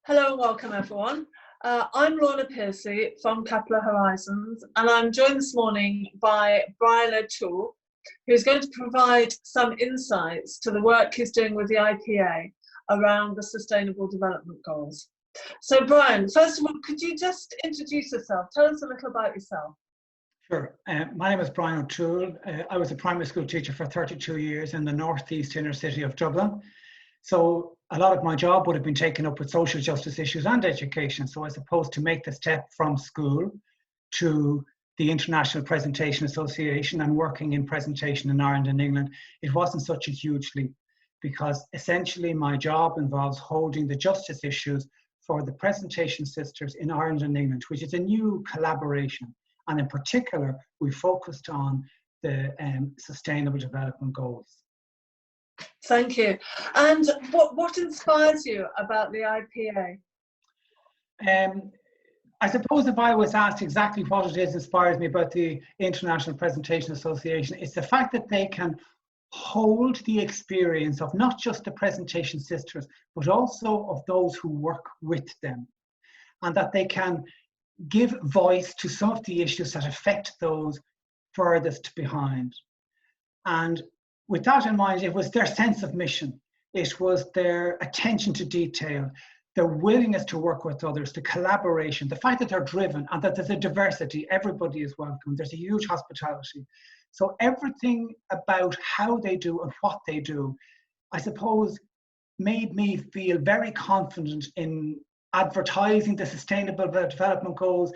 Hello and welcome everyone. I'm Lorna Piercy from Kepler Horizons, and I'm joined this morning by Brian O'Toole, who's going to provide some insights to the work he's doing with the IPA around the Sustainable Development Goals. So Brian, first of all, could you just introduce yourself? Tell us a little about yourself. Sure. My name is Brian O'Toole. I was a primary school teacher for 32 years in the northeast inner city of Dublin. So a lot of my job would have been taken up with social justice issues and education. So I suppose to make the step from school to the International Presentation Association and working in presentation in Ireland and England, it wasn't such a huge leap, because essentially my job involves holding the justice issues for the presentation sisters in Ireland and England, which is a new collaboration. And in particular, we focused on the Sustainable Development Goals. Thank you. And what inspires you about the IPA? I suppose if I was asked exactly what it is inspires me about the International Presentation Association, it's the fact that they can hold the experience of not just the presentation sisters, but also of those who work with them, and that they can give voice to some of the issues that affect those furthest behind. And with that in mind, it was their sense of mission. It was their attention to detail, their willingness to work with others, the collaboration, the fact that they're driven and that there's a diversity, everybody is welcome, there's a huge hospitality. So everything about how they do and what they do, I suppose, made me feel very confident in advertising the Sustainable Development Goals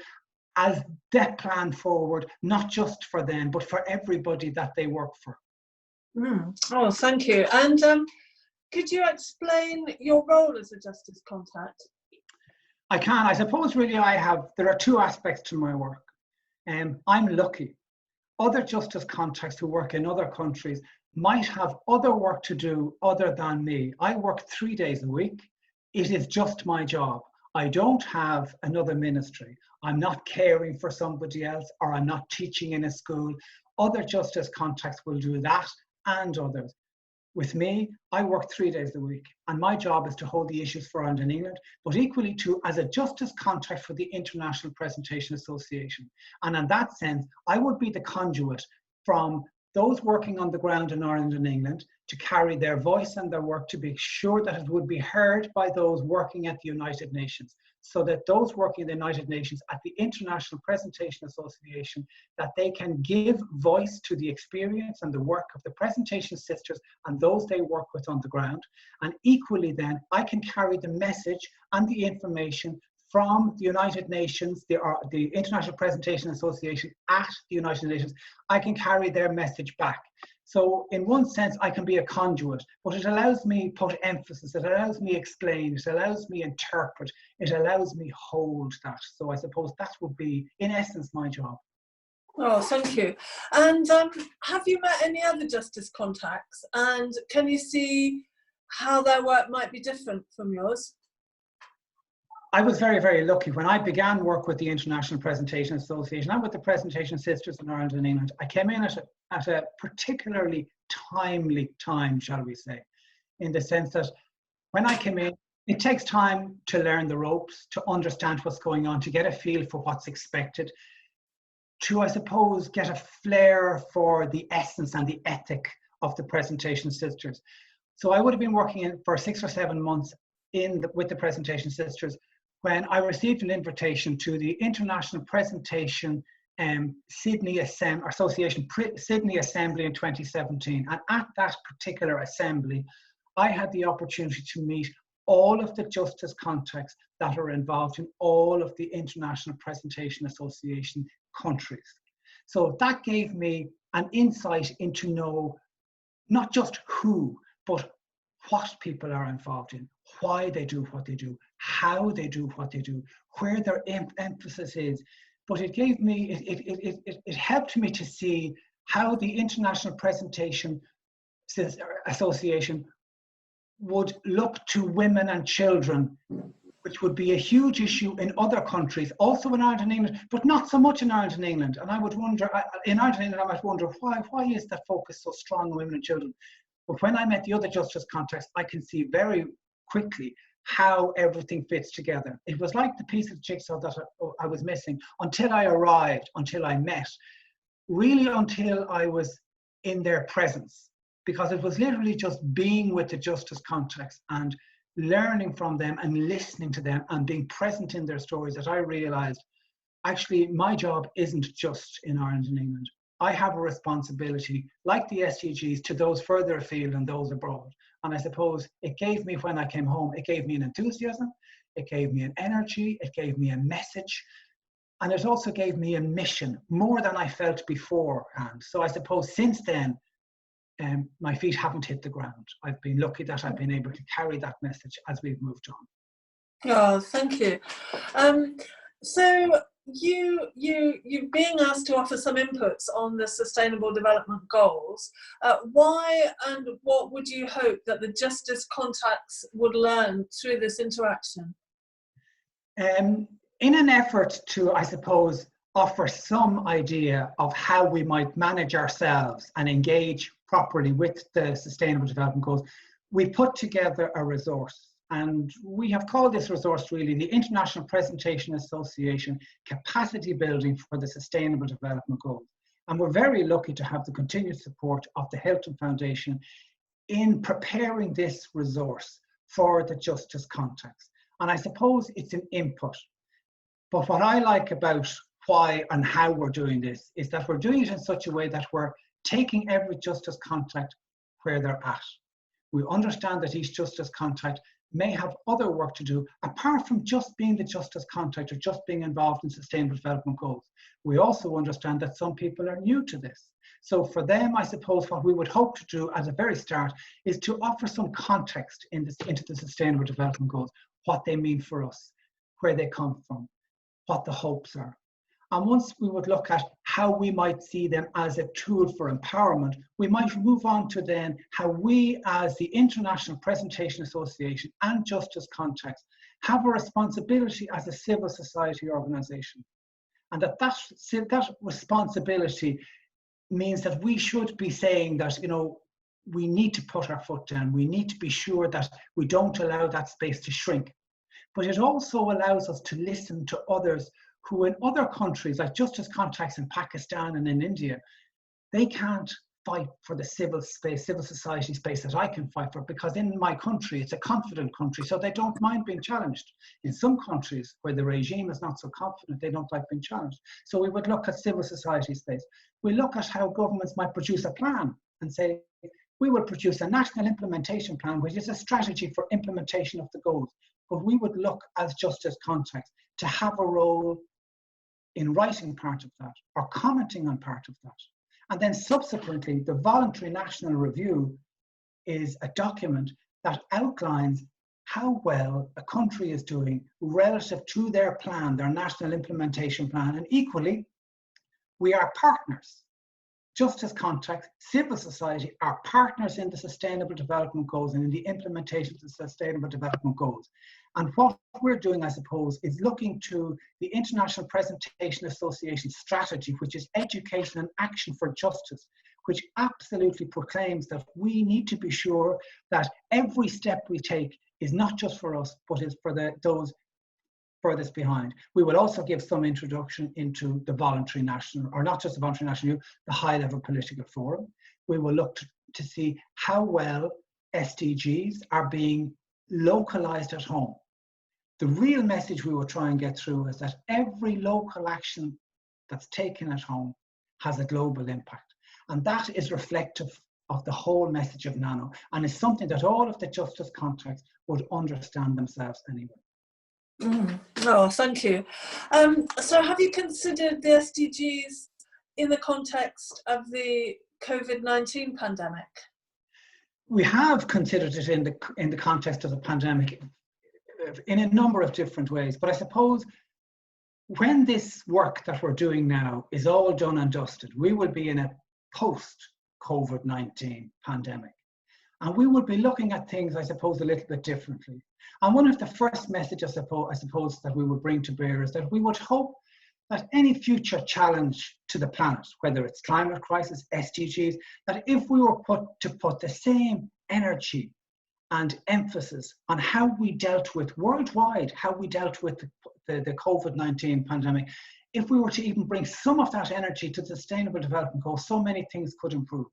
as their plan forward, not just for them, but for everybody that they work for. Oh, thank you. And could you explain your role as a justice contact? I can. I suppose really there are two aspects to my work. I'm lucky. Other justice contacts who work in other countries might have other work to do other than me. I work 3 days a week. It is just my job. I don't have another ministry. I'm not caring for somebody else, or I'm not teaching in a school. Other justice contacts will do that and others. With me, I work 3 days a week, and my job is to hold the issues for Ireland and England, but equally too as a justice contact for the International Presentation Association. And in that sense, I would be the conduit from those working on the ground in Ireland and England to carry their voice and their work, to be sure that it would be heard by those working at the United Nations, so that those working in the United Nations at the International Presentation Association, that they can give voice to the experience and the work of the presentation sisters and those they work with on the ground. And equally then, I can carry the message and the information from the United Nations, the International Presentation Association at the United Nations. I can carry their message back. So in one sense, I can be a conduit, but it allows me put emphasis, it allows me explain, it allows me interpret, it allows me hold that. So I suppose that would be, in essence, my job. Oh, thank you. And have you met any other justice contacts? And can you see how their work might be different from yours? I was very, very lucky. When I began work with the International Presentation Association and with the Presentation Sisters in Ireland and England, I came in at a particularly timely time, shall we say, in the sense that when I came in, it takes time to learn the ropes, to understand what's going on, to get a feel for what's expected, to, I suppose, get a flair for the essence and the ethic of the Presentation Sisters. So I would have been working for 6 or 7 months with the Presentation Sisters when I received an invitation to the International Presentation Sydney Association Sydney Assembly in 2017. And at that particular assembly, I had the opportunity to meet all of the justice contacts that are involved in all of the International Presentation Association countries. So that gave me an insight into know not just who, but what people are involved in, why they do what they do, how they do what they do, where their emphasis is. But it gave me, it helped me to see how the International Presentation Association would look to women and children, which would be a huge issue in other countries, also in Ireland and England, but not so much in Ireland and England. And I would wonder, in Ireland and England, I might wonder, why is that focus so strong on women and children? But when I met the other justice contacts, I can see very quickly how everything fits together. It was like the piece of jigsaw that I was missing until I arrived, until I met, really until I was in their presence, because it was literally just being with the justice context and learning from them and listening to them and being present in their stories that I realized, actually, my job isn't just in Ireland and England. I have a responsibility, like the SDGs, to those further afield and those abroad. And I suppose it gave me, when I came home, it gave me an enthusiasm, it gave me an energy, it gave me a message, and it also gave me a mission, more than I felt beforehand. So I suppose since then, my feet haven't hit the ground. I've been lucky that I've been able to carry that message as we've moved on. Oh, thank you. So you being asked to offer some inputs on the Sustainable Development Goals. Why and what would you hope that the justice contacts would learn through this interaction? In an effort to, I suppose, offer some idea of how we might manage ourselves and engage properly with the Sustainable Development Goals, we put together a resource. And we have called this resource really the International Presentation Association Capacity Building for the Sustainable Development Goals. And we're very lucky to have the continued support of the Hilton Foundation in preparing this resource for the justice context. And I suppose it's an input. But what I like about why and how we're doing this is that we're doing it in such a way that we're taking every justice contact where they're at. We understand that each justice contact may have other work to do apart from just being the justice contact or just being involved in sustainable development goals. We also understand that some people are new to this. So for them, I suppose what we would hope to do at the very start is to offer some context into the sustainable development goals, what they mean for us, where they come from, what the hopes are. And once we would look at how we might see them as a tool for empowerment, we might move on to then how we as the International Presentation Association and Justice Context have a responsibility as a civil society organisation. And that responsibility means that we should be saying that, you know, we need to put our foot down. We need to be sure that we don't allow that space to shrink. But it also allows us to listen to others who in other countries, like justice contacts in Pakistan and in India, they can't fight for the civil society space that I can fight for, because in my country, it's a confident country, so they don't mind being challenged. In some countries where the regime is not so confident, they don't like being challenged. So we would look at civil society space. We look at how governments might produce a plan and say, we will produce a national implementation plan, which is a strategy for implementation of the goals. But we would look as justice contacts to have a role in writing part of that or commenting on part of that. And then subsequently, the voluntary national review is a document that outlines how well a country is doing relative to their plan, their national implementation plan. And equally, we are partners. Justice contacts, civil society are partners in the Sustainable Development Goals and in the implementation of the Sustainable Development Goals. And what we're doing, I suppose, is looking to the International Presentation Association strategy, which is education and action for justice, which absolutely proclaims that we need to be sure that every step we take is not just for us, but is for those furthest behind. We will also give some introduction into the voluntary national, or not just the voluntary national, the high-level political forum. We will look to see how well SDGs are being localized at home. The real message we will try and get through is that every local action that's taken at home has a global impact. And that is reflective of the whole message of NANO, and is something that all of the justice contacts would understand themselves anyway. Oh, thank you. So have you considered the SDGs in the context of the COVID-19 pandemic? We have considered it in the context of the pandemic in a number of different ways, but I suppose when this work that we're doing now is all done and dusted, we will be in a post-COVID-19 pandemic. And we will be looking at things, I suppose, a little bit differently. And one of the first messages, I suppose, that we would bring to bear is that we would hope that any future challenge to the planet, whether it's climate crisis, SDGs, that if we were put the same energy and emphasis on how we dealt with worldwide, how we dealt with the COVID-19 pandemic. If we were to even bring some of that energy to sustainable development goals, so many things could improve.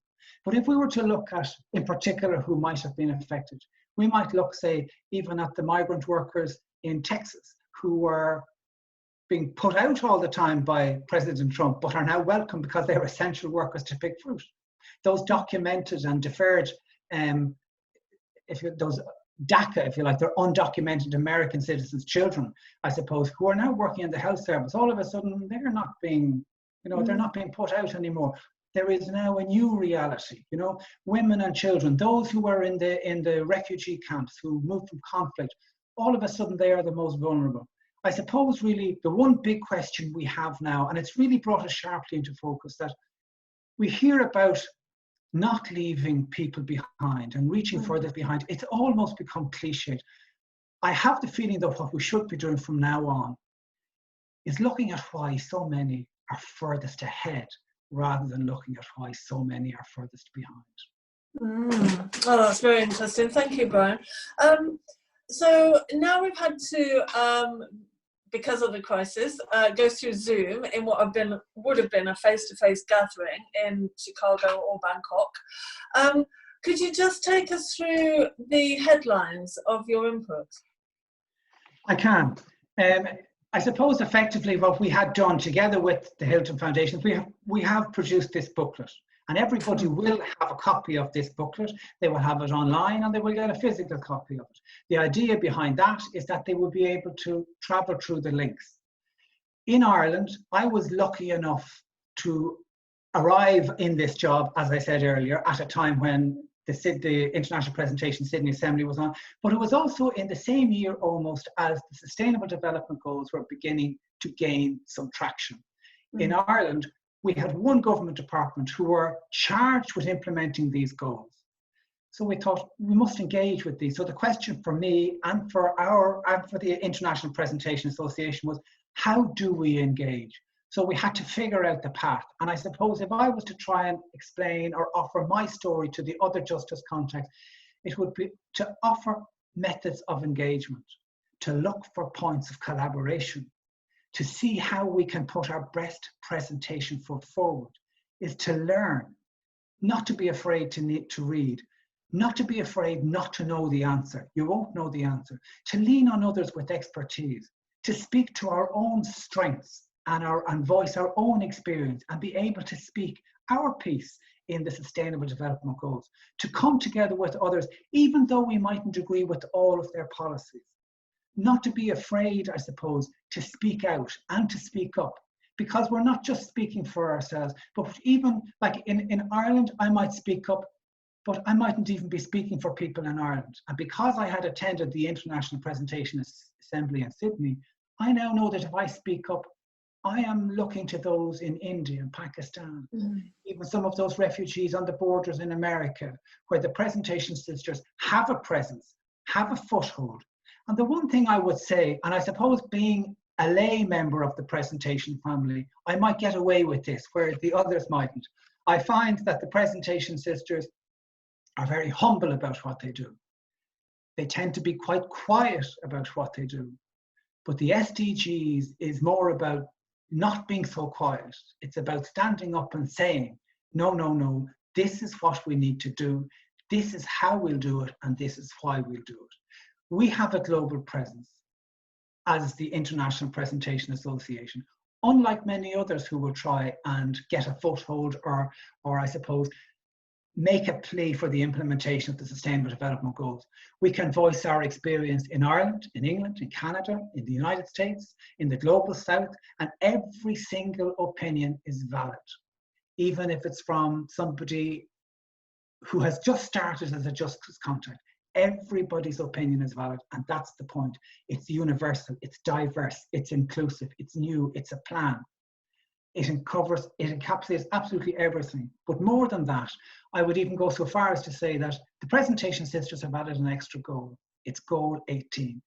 But if we were to look at, in particular, who might have been affected, we might look, say, even at the migrant workers in Texas who were being put out all the time by President Trump, but are now welcome because they're essential workers to pick fruit. Those documented and deferred, those DACA, if you like, they're undocumented American citizens' children, I suppose, who are now working in the health service. All of a sudden, they're not being, they're not being put out anymore. There is now a new reality, women and children, those who were in the refugee camps, who moved from conflict, all of a sudden they are the most vulnerable. I suppose really the one big question we have now, and it's really brought us sharply into focus, that we hear about not leaving people behind and reaching further behind. It's almost become cliched. I have the feeling that what we should be doing from now on is looking at why so many are furthest ahead rather than looking at why so many are furthest behind. Oh, that's very interesting. Thank you, Brian. So now we've had to, because of the crisis, go through Zoom in what would have been a face-to-face gathering in Chicago or Bangkok. Could you just take us through the headlines of your input? I can. I suppose effectively what we had done together with the Hilton Foundation, we have produced this booklet, and everybody will have a copy of this booklet. They will have it online and they will get a physical copy of it. The idea behind that is that they will be able to travel through the links. In Ireland, I was lucky enough to arrive in this job, as I said earlier, at a time when the International Presentation Sydney Assembly was on, but it was also in the same year almost as the Sustainable Development Goals were beginning to gain some traction. In Ireland, we had one government department who were charged with implementing these goals. So we thought we must engage with these. So the question for me and for the International Presentation Association was, how do we engage? So we had to figure out the path. And I suppose if I was to try and explain or offer my story to the other justice context, it would be to offer methods of engagement, to look for points of collaboration, to see how we can put our best presentation foot forward, is to learn, not to be afraid to read, not to be afraid not to know the answer. You won't know the answer. To lean on others with expertise, to speak to our own strengths and voice our own experience and be able to speak our piece in the Sustainable Development Goals, to come together with others, even though we mightn't agree with all of their policies. Not to be afraid, I suppose, to speak out and to speak up, because we're not just speaking for ourselves, but even like in Ireland, I might speak up, but I mightn't even be speaking for people in Ireland. And because I had attended the International Presentation Assembly in Sydney, I now know that if I speak up, I am looking to those in India and Pakistan, even some of those refugees on the borders in America, where the presentation sisters have a presence, have a foothold. And the one thing I would say, and I suppose being a lay member of the presentation family, I might get away with this, where the others mightn't. I find that the presentation sisters are very humble about what they do. They tend to be quite quiet about what they do. But the SDGs is more about not being so quiet. It's about standing up and saying, no, no, no, this is what we need to do. This is how we'll do it, and this is why we'll do it. We have a global presence as the International Presentation Association, unlike many others who will try and get a foothold or I suppose, make a plea for the implementation of the Sustainable Development Goals. We can voice our experience in Ireland, in England, in Canada, in the United States, in the Global South, and every single opinion is valid, even if it's from somebody who has just started as a justice contact. Everybody's opinion is valid, and that's the point. It's universal, it's diverse, it's inclusive, it's new, it's a plan. It encapsulates absolutely everything. But more than that, I would even go so far as to say that the presentation sisters have added an extra goal. It's goal 18.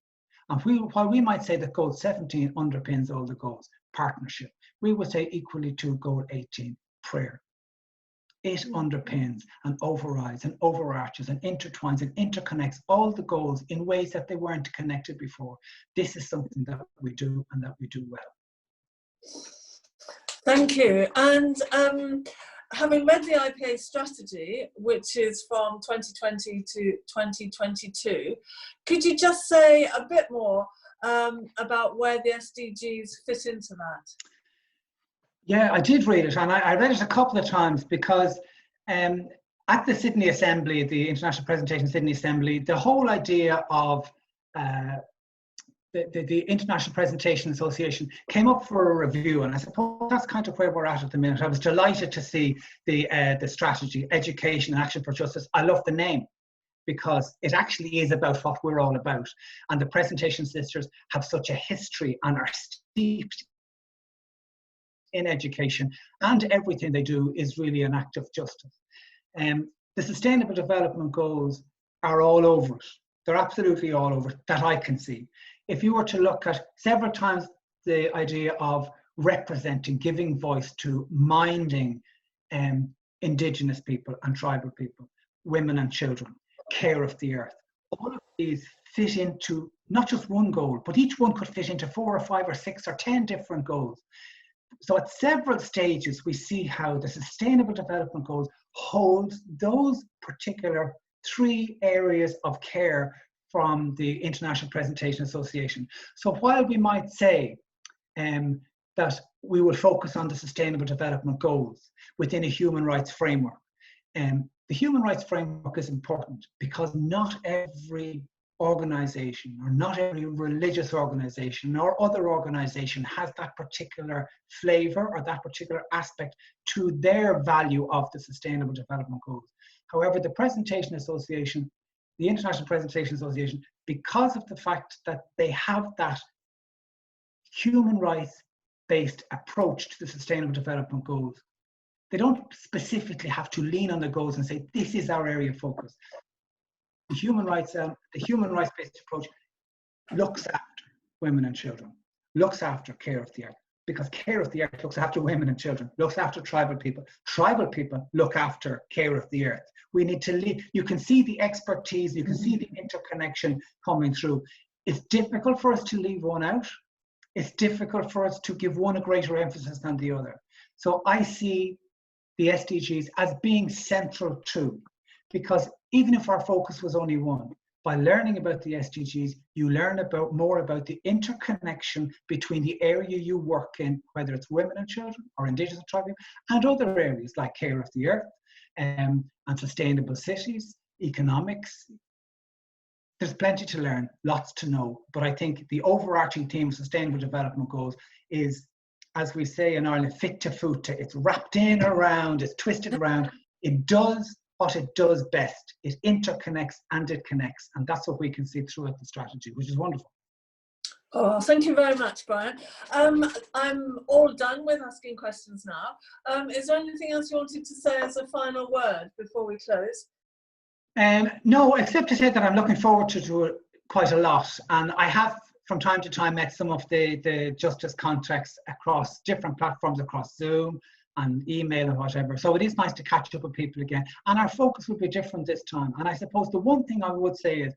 And while we might say that goal 17 underpins all the goals, partnership, we would say equally to goal 18, prayer. it underpins and overrides and overarches and intertwines and interconnects all the goals in ways that they weren't connected before. This is something that we do and that we do well. Thank you. And having read the IPA strategy, which is from 2020 to 2022, could you just say a bit more about where the SDGs fit into that? Yeah, I did read it, and I read it a couple of times because at the Sydney Assembly, the International Presentation Sydney Assembly, the whole idea of the International Presentation Association came up for a review, and I suppose that's kind of where we're at the minute. I was delighted to see the strategy, Education and Action for Justice. I love the name because it actually is about what we're all about, and the Presentation Sisters have such a history and are steeped in education, and everything they do is really an act of justice. The Sustainable Development Goals are all over it. They're absolutely all over it, that I can see. If you were to look at several times the idea of representing, giving voice to minding Indigenous people and tribal people, women and children, care of the earth, all of these fit into not just one goal, but each one could fit into 4 or 5 or 6 or 10 different goals. So at several stages, we see how the Sustainable Development Goals hold those particular 3 areas of care from the International Presentation Association. So while we might say that we will focus on the Sustainable Development Goals within a human rights framework, the human rights framework is important because not every organization or not every religious organization or other organization has that particular flavor or that particular aspect to their value of the Sustainable Development Goals. However, the Presentation Association, the International Presentation Association, because of the fact that they have that human rights based approach to the Sustainable Development Goals, they don't specifically have to lean on the goals and say, this is our area of focus. The human rights based approach looks after women and children, looks after care of the earth, because care of the earth looks after women and children, looks after tribal people. Tribal people look after care of the earth. We need to lead. You can see the expertise, you can see the interconnection coming through. It's difficult for us to leave one out. It's difficult for us to give one a greater emphasis than the other. So I see the SDGs as being central too, because even if our focus was only one, by learning about the SDGs, you learn more about the interconnection between the area you work in, whether it's women and children or Indigenous and tribal, and other areas like care of the earth and sustainable cities, economics. There's plenty to learn, lots to know, but I think the overarching theme of Sustainable Development Goals is, as we say in Ireland, fit to futa. It's wrapped in around, it's twisted around. It does what it does best. It interconnects and it connects. And that's what we can see throughout the strategy, which is wonderful. Oh, thank you very much, Brian. I'm all done with asking questions now. Is there anything else you wanted to say as a final word before we close? No, except to say that I'm looking forward to it quite a lot. And I have from time to time met some of the justice contacts across different platforms, across Zoom and email and whatever. So it is nice to catch up with people again. And our focus will be different this time. And I suppose the one thing I would say is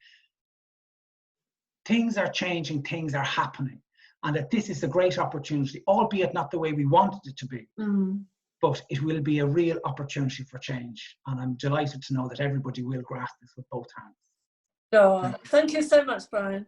things are changing, things are happening. And that this is a great opportunity, albeit not the way we wanted it to be. But it will be a real opportunity for change. And I'm delighted to know that everybody will grasp this with both hands. Oh, thank you so much, Brian.